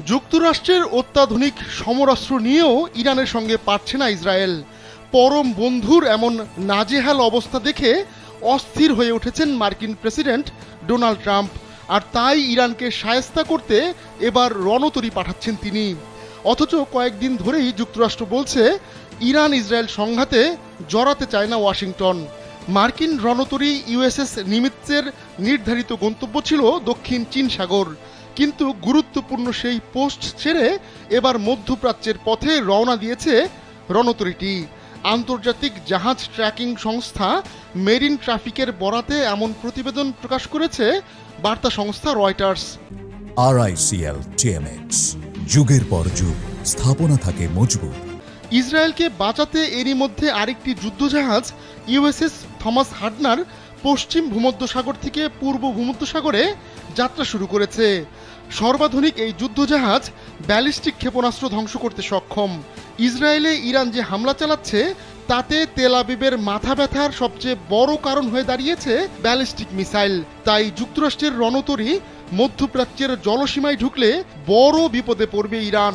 যুক্তরাষ্ট্রের অত্যাধুনিক সমরাস্ত্র নিয়েও ইরানের সঙ্গে পারছে না ইসরায়েল। পরম বন্ধুর এমন নাজেহাল অবস্থা দেখে অস্থির হয়ে উঠেছেন মার্কিন প্রেসিডেন্ট ডোনাল্ড ট্রাম্প। আর তাই ইরানকে শায়েস্তা করতে এবার রণতরী পাঠাচ্ছেন তিনি। অথচ কয়েকদিন ধরেই যুক্তরাষ্ট্র বলছে ইরান ইসরায়েল সংঘাতে জড়াতে চায় না ওয়াশিংটন। মার্কিন রণতরী ইউএসএস নিমিত্জের নির্ধারিত গন্তব্য ছিল দক্ষিণ চীন সাগর, কিন্তু গুরুত্বপূর্ণ সেই পোস্ট ছেড়ে এবার মধ্যপ্রাচ্যের পথে রওনা দিয়েছে রণতরীটি। আন্তর্জাতিক জাহাজ ট্র্যাকিং সংস্থা মেরিন ট্রাফিকের বরাতে এমন প্রতিবেদন প্রকাশ করেছে বার্তা সংস্থা রয়টার্স। RICL TMX, যুগের পর যুগ স্থাপনা থাকে মজবুত। ইসরায়েলকে বাঁচাতে এরই মধ্যে আরেকটি যুদ্ধজাহাজ ইউএসএস থমাস হার্ডনার পশ্চিম ভূমধ্যসাগর থেকে পূর্ব ভূমধ্যসাগরে যাত্রা শুরু করেছে। সর্বাধুনিক এই যুদ্ধজাহাজ ব্যালিস্টিক ক্ষেপণাস্ত্র ধ্বংস করতে সক্ষম। ইসরায়েলে ইরান যে হামলা চালাচ্ছে তাতে তেল আবিবের মাথা ব্যথার সবচেয়ে বড় কারণ হয়ে দাঁড়িয়েছে ব্যালিস্টিক মিসাইল। তাই যুক্তরাষ্ট্রের রণতরী মধ্যপ্রাচ্যের জলসীমায় ঢুকলে বড় বিপদে পড়বে ইরান।